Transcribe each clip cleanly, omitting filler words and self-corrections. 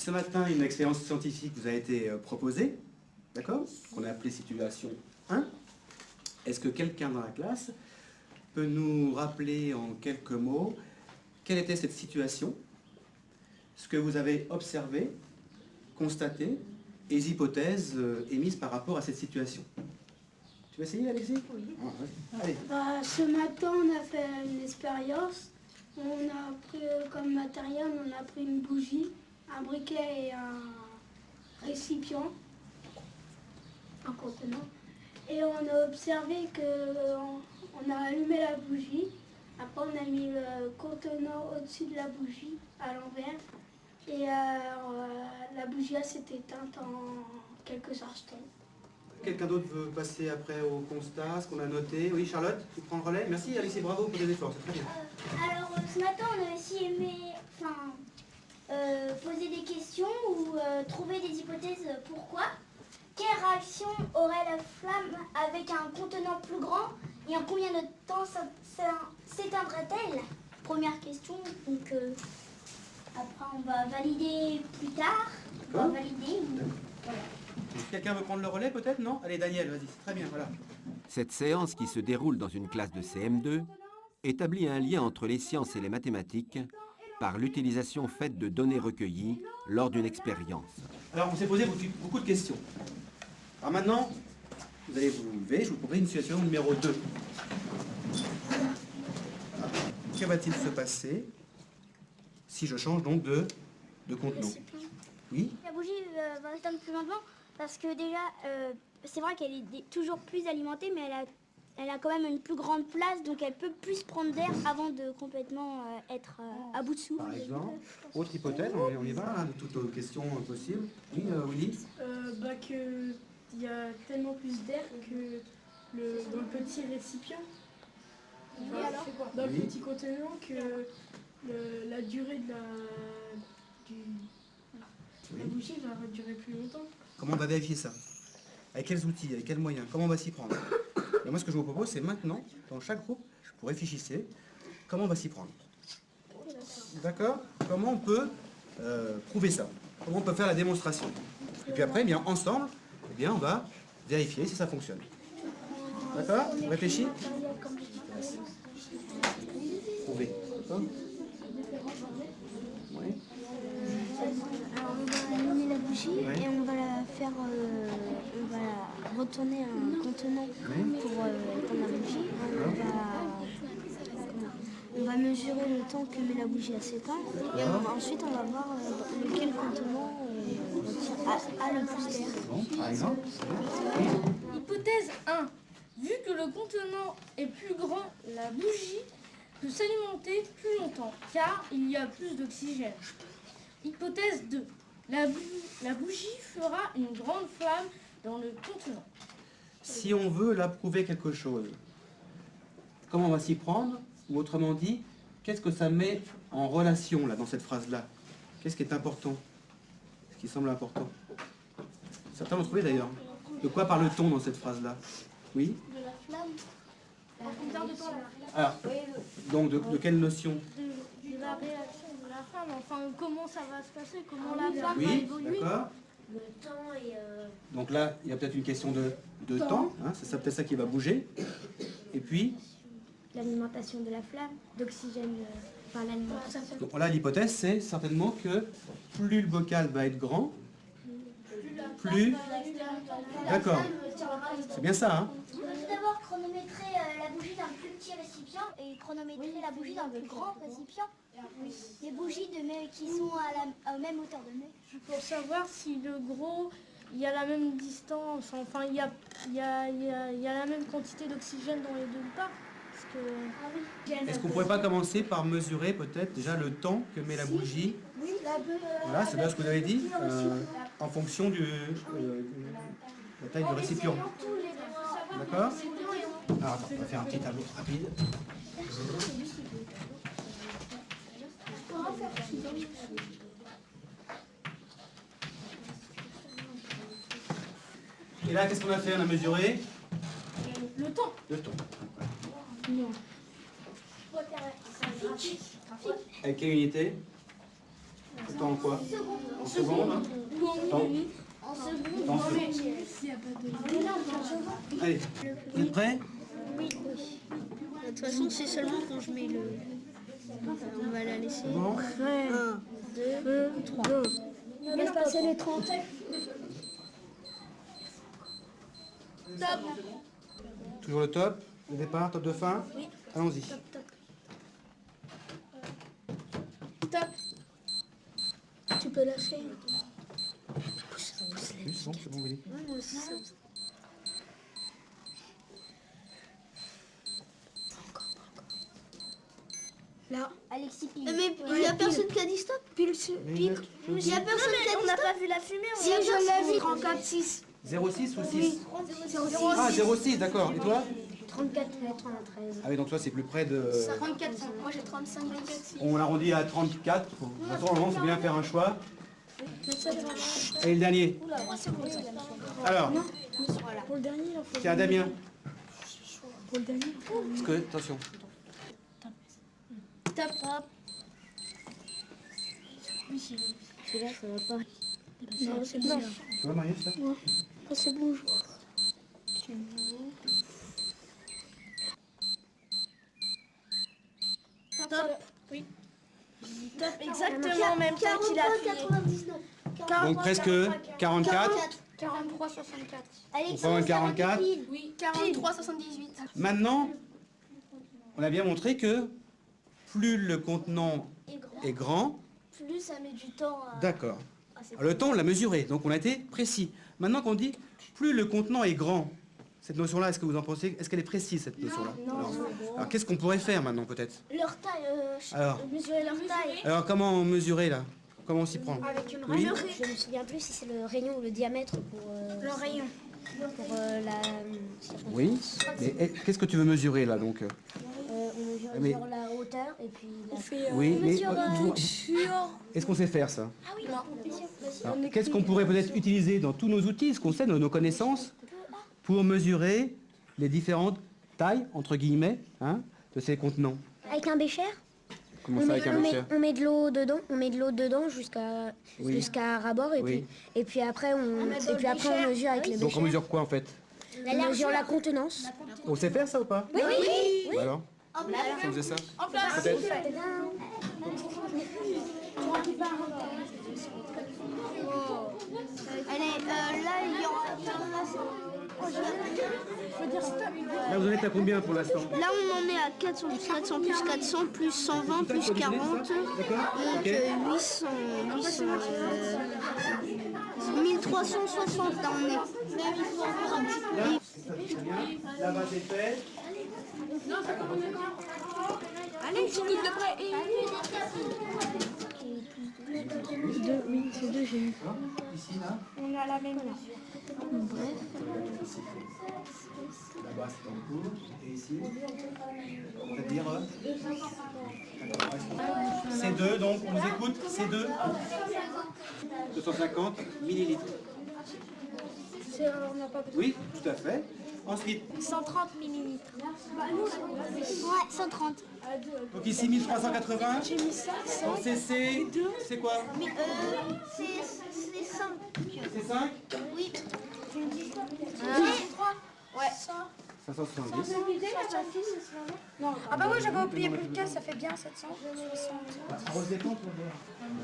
ce matin, une expérience scientifique vous a été proposée, d'accord, qu'on a appelée situation 1. Est-ce que quelqu'un dans la classe peut nous rappeler en quelques mots quelle était cette situation, ce que vous avez observé, constaté, et les hypothèses émises par rapport à cette situation? Tu vas essayer, Alexis? Oui. Allez. Ce matin, on a fait une expérience. On a pris comme matériel, on a pris une bougie, un briquet et un récipient, un contenant. Et on a observé qu'on a allumé la bougie. Après, on a mis le contenant au-dessus de la bougie, à l'envers. Et la bougie s'est éteinte en quelques instants. Quelqu'un d'autre veut passer après au constat, ce qu'on a noté? Oui, Charlotte, tu prends le relais? Merci, Alexis, bravo pour tes efforts, c'est très bien. Alors, ce matin, on a aussi aimé poser des questions ou trouver des hypothèses pourquoi. Quelle réaction aurait la flamme avec un contenant plus grand et en combien de temps s'éteindrait-elle? Première question, donc après on va valider plus tard. On va valider. Voilà. Quelqu'un veut prendre le relais peut-être? Non? Allez Daniel, vas-y, c'est très bien, voilà. Cette séance qui se déroule dans une classe de CM2 établit un lien entre les sciences et les mathématiques par l'utilisation faite de données recueillies lors d'une expérience. Alors on s'est posé beaucoup de questions. Alors maintenant, vous allez vous lever, je vous propose une situation numéro 2. Que va-t-il se passer si je change donc de contenant? Oui? La bougie va s'éteindre plus lentement parce que déjà, c'est vrai qu'elle est toujours plus alimentée, mais elle a quand même une plus grande place, donc elle peut plus prendre d'air avant de complètement être à bout de souffle. Par exemple, autre hypothèse, on y va, hein, de toutes les questions possibles. Oui, Willy? Qu'il y a tellement plus d'air que dans le petit récipient, dans le petit contenant, que la durée de la bougie va durer plus longtemps. Comment on va vérifier ça? Avec quels outils? Avec quels moyens? Comment on va s'y prendre? Et moi, ce que je vous propose, c'est maintenant, dans chaque groupe, vous réfléchissez, comment on va s'y prendre. D'accord? Comment on peut prouver ça? Comment on peut faire la démonstration? Et puis après, eh bien, ensemble, eh bien, on va vérifier si ça fonctionne. D'accord? On réfléchit? Prouver. D'accord? Oui. Alors on va allumer la bougie et on va la faire, on va la retourner un contenant pour éteindre la bougie. On va mesurer le temps que met la bougie à s'éteindre et ensuite on va voir lequel contenant a le plus d'air. Bon, par exemple? Hypothèse 1. Vu que le contenant est plus grand, la bougie peut s'alimenter plus longtemps car il y a plus d'oxygène. Hypothèse 2. La bougie fera une grande flamme dans le contenant. Si on veut là prouver quelque chose, comment on va s'y prendre? Ou autrement dit, qu'est-ce que ça met en relation là dans cette phrase-là? Qu'est-ce qui est important? Ce qui semble important? Certains l'ont trouvé d'ailleurs. De quoi parle-t-on dans cette phrase-là? Oui? De la flamme. Combien de temps Alors, donc de quelle notion? de la réaction de la flamme, enfin comment ça va se passer, comment la flamme va Oui, évoluer. d'accord. Le temps et... Donc là, il y a peut-être une question de temps, hein, c'est peut-être ça qui va bouger. Et puis, l'alimentation de la flamme, d'oxygène, enfin l'alimentation. donc là, l'hypothèse, c'est certainement que plus le bocal va être grand, plus... D'accord. C'est bien ça, hein? On peut tout d'abord chronométrer la bougie dans le plus petit récipient et chronométrer la bougie dans le plus grand récipient. Les bougies qui sont à la même hauteur de nez. Pour savoir si le gros, il y a la même distance, enfin il y a la même quantité d'oxygène dans les deux parts. Est-ce qu'on ne pourrait pas commencer par mesurer peut-être déjà le temps que met la bougie? Voilà, c'est bien ce que vous avez dit, en fonction de la taille du récipient. D'accord? Alors attends, on va faire un petit tableau rapide. Et là, qu'est-ce qu'on a fait? On a mesuré Le temps. le temps. Avec quelle unité? Temps en quoi? En secondes, hein? Temps. Temps. Allez, vous êtes prêts? Oui. De toute façon, c'est seulement quand je mets le... On va la laisser. Bon. 1, 2, 3. Laisse passer les 30. Toujours le top, le départ, top de fin. Oui. Allons-y. Top. Tu peux lâcher. Oui, c'est bon, Willy. Moi aussi, ça me... Là. Alexis Pile. Mais il n'y a personne qui a dit stop. Pile. Il n'y a personne qui a dit On n'a stop. pas vu la fumée, on Si a je l'ai vu, 34, 6. 06 ou 6? Ah, 06, d'accord. Et toi? 34, 93. Ah oui, donc toi, c'est plus près de... 34, moi j'ai 35, 24. On arrondit à 34. De toute façon, il faut bien faire un choix. Et le dernier? Alors, Pour le dernier, il faut... tiens, Damien. Pour le dernier. Parce que, attention. Top. Celui-là, ça va pas. Non, c'est bon. Ça va, Marius, ça? Ah, c'est bon, je vois. Top. Oui. Top, exactement en même temps qu'il a fait. 99. Donc presque 44. 43, 64. On prend un 44. Oui, 43, 78. Maintenant, on a bien montré que plus le contenant est grand, Plus ça met du temps à... d'accord. Le temps, on l'a mesuré, donc on a été précis. Maintenant qu'on dit plus le contenant est grand, cette notion-là, est-ce que vous en pensez? Est-ce qu'elle est précise, cette notion-là? Non. Alors qu'est-ce qu'on pourrait faire maintenant, peut-être? Leur taille, Alors. mesurer leur taille. Alors comment mesurer, là? Comment on s'y prend? Avec une Oui. Je me souviens plus si c'est le rayon ou le diamètre pour... Le rayon. Pour la... Oui. Mais qu'est-ce que tu veux mesurer, là, donc? on Mais- mesure la hauteur et puis la... Oui, mais Sur... est-ce qu'on sait faire ça? Ah oui, Alors, qu'est-ce qu'on pourrait peut-être utiliser dans tous nos outils, ce qu'on sait, nos connaissances, pour mesurer les différentes tailles, entre guillemets, hein, de ces contenants? Avec un bécher, Comment ça, avec un bécher? on met de l'eau dedans jusqu'à Oui. jusqu'à rabord Oui. et puis après on mesure avec le Donc bécher. on mesure quoi, en fait? On mesure la contenance. On sait faire ça ou pas? Oui. Bah alors, ça faisait ça? En place. Peut-être. Allez, là, il y aura... Là, vous en êtes à combien pour l'instant? Là, on en est à 400 plus 400 plus 400 plus 120 plus 40. D'accord. Donc Ok. 800, 1360 là on est. Là, très bien. Là-bas, c'est fait. Allez, je coupe de près. Oui, c'est deux, j'ai eu. Hein, ici, là. On a la même mesure. Là-bas, c'est en cours. Et ici? C'est-à-dire C2, donc, on vous écoute. C2. 250 millilitres. On n'a pas besoin. Oui, tout à fait. Ensuite, 130 millilitres. Ouais, 130. donc ici 1380. J'ai mis ça, ça. Donc c'est quoi? C'est 5. C'est 5? Oui. Ouais. 570. Ah bah oui, j'avais oublié plus de cas, ça fait bien 700.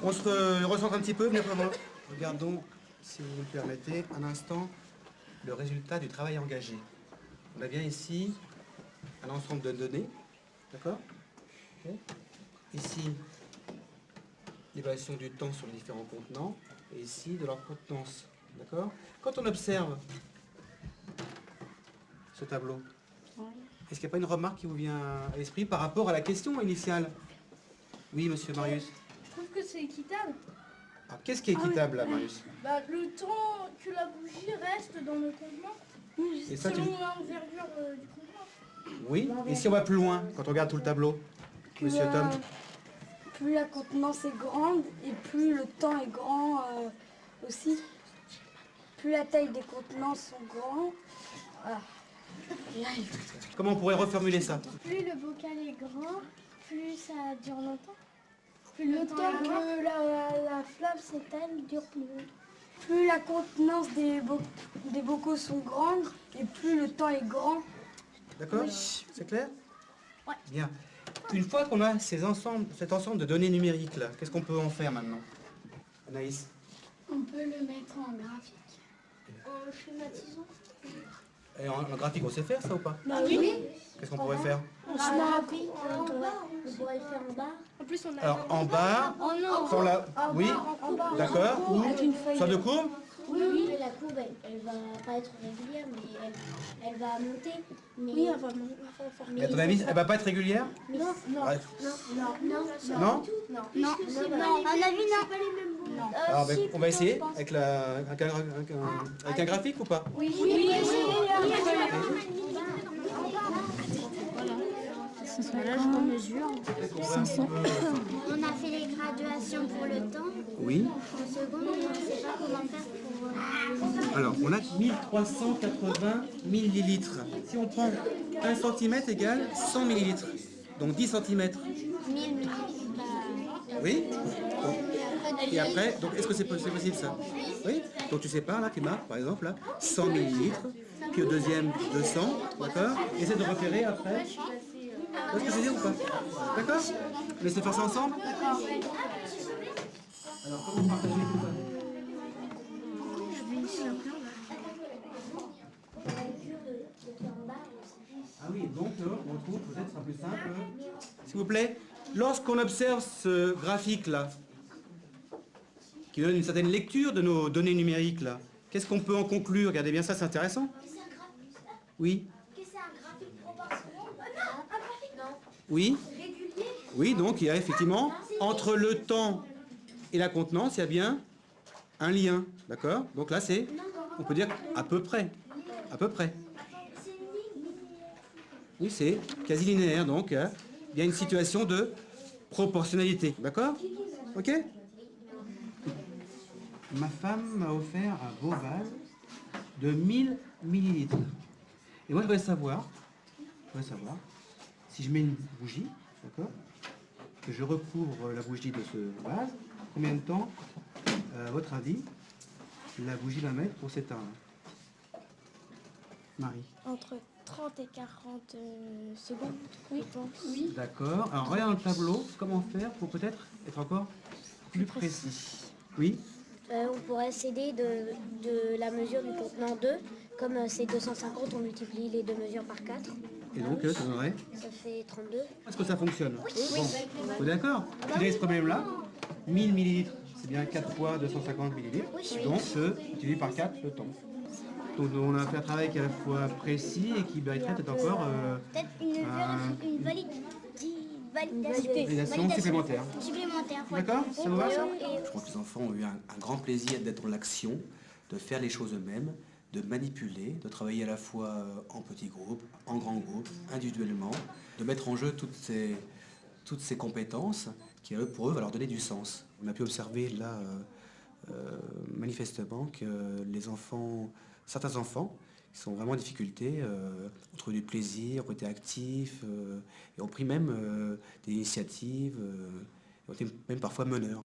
On se recentre un petit peu, venez voir. Regardons, si vous me le permettez, un instant, le résultat du travail engagé. On a bien ici un ensemble de données, d'accord? Ok. Ici, l'évaluation du temps sur les différents contenants, et ici, de leur contenance, d'accord? Quand on observe ce tableau, est-ce qu'il n'y a pas une remarque qui vous vient à l'esprit par rapport à la question initiale? Oui, monsieur Marius. Je trouve que c'est équitable. Alors, qu'est-ce qui est équitable, là, Marius? Bah, le temps que la bougie reste dans le contenant, Et ça, tu... selon l'envergure du contenant. Oui, et si on va plus loin, quand on regarde tout le tableau, monsieur Tom? Plus la contenance est grande et plus le temps est grand aussi. Plus la taille des contenants sont grands. Comment on pourrait reformuler ça? Plus le bocal est grand, plus ça dure longtemps. Plus le temps que la la flamme s'éteint, dure plus longtemps. Plus la contenance des bocaux sont grandes et plus le temps est grand. D'accord? C'est clair? Ouais. Bien. Une fois qu'on a cet ensemble de données numériques là, qu'est-ce qu'on peut en faire maintenant? Anaïs? On peut le mettre en graphique. En schématisant. Et en graphique, on sait faire ça ou pas? Bah oui. Qu'est-ce qu'on pourrait faire? On pourrait le faire en bas. En plus, on a... Alors en bas, Oh non. sur la... Oui, d'accord. Ou soit de courbe? Oui, la courbe, elle va pas être régulière, mais elle va monter. Mais... Oui, elle va faire. Et à ton avis, elle va pas être régulière? Non, non, Ouais. non, Non? non, à mon avis, non. Pas les mêmes mots. Alors ben, on va essayer avec un graphique ou pas? Oui. Là, je mesure. On a fait les graduations pour le temps. Oui. En seconde, on ne sait pas comment faire pour... Alors, on a 1380 millilitres. Si on prend 1 cm égale 100 millilitres, donc 10 cm. 1000 millilitres. Oui. Et après, donc est-ce que c'est possible ça? Oui. Donc tu sépares là, tu marques par exemple là, 100 millilitres, puis au deuxième 200, d'accord? Essaie de repérer après. Est-ce que c'est bien ou pas? D'accord? Laissez faire ça ensemble? Alors comment partager tout ça? Ah oui, donc on trouve, peut-être ce sera plus simple. S'il vous plaît, lorsqu'on observe ce graphique-là, qui donne une certaine lecture de nos données numériques, là, qu'est-ce qu'on peut en conclure? Regardez bien ça, c'est intéressant. Oui. Que c'est un graphique proportionnel? Non, un graphique non. Oui. Régulier. Oui, donc il y a effectivement, entre le temps et la contenance, il y a bien un lien, d'accord? Donc là, c'est, on peut dire à peu près. À peu près. C'est une ligne. Oui, c'est quasi linéaire, donc il y a une situation de proportionnalité, d'accord? Ok? Ma femme m'a offert un beau vase de 1000 millilitres. Et moi, je voudrais savoir si je mets une bougie, d'accord? Que je recouvre la bougie de ce vase, combien de temps, à votre avis, la bougie va mettre pour s'éteindre? Marie? Entre 30 et 40 secondes, oui, je pense. Oui. D'accord. Alors, regarde dans le tableau, comment faire pour peut-être être encore plus précis. Oui? On pourrait s'aider de la mesure du contenant 2. Comme c'est 250, on multiplie les deux mesures par 4. Et donc, ça donnerait? Ça fait 32. Est-ce que ça fonctionne? Bon. Vous êtes d'accord? Si vous avez ce problème-là, 1000 millilitres, c'est bien 4 fois 250 millilitres. Donc, je multiplie par 4 le temps. Donc, on a fait un travail qui est à la fois précis et qui mériterait peut-être encore Peut-être une validation supplémentaire. Ouais. D'accord? Ça vous va ça? Je crois que les enfants ont eu un grand plaisir d'être dans l'action, de faire les choses eux-mêmes, de manipuler, de travailler à la fois en petits groupes, en grands groupes, individuellement, de mettre en jeu toutes ces compétences qui, pour eux, va leur donner du sens. On a pu observer là, manifestement, que certains enfants, qui sont vraiment en difficulté, ont trouvé du plaisir, ont été actifs, et ont pris même des initiatives, ont été même parfois meneurs.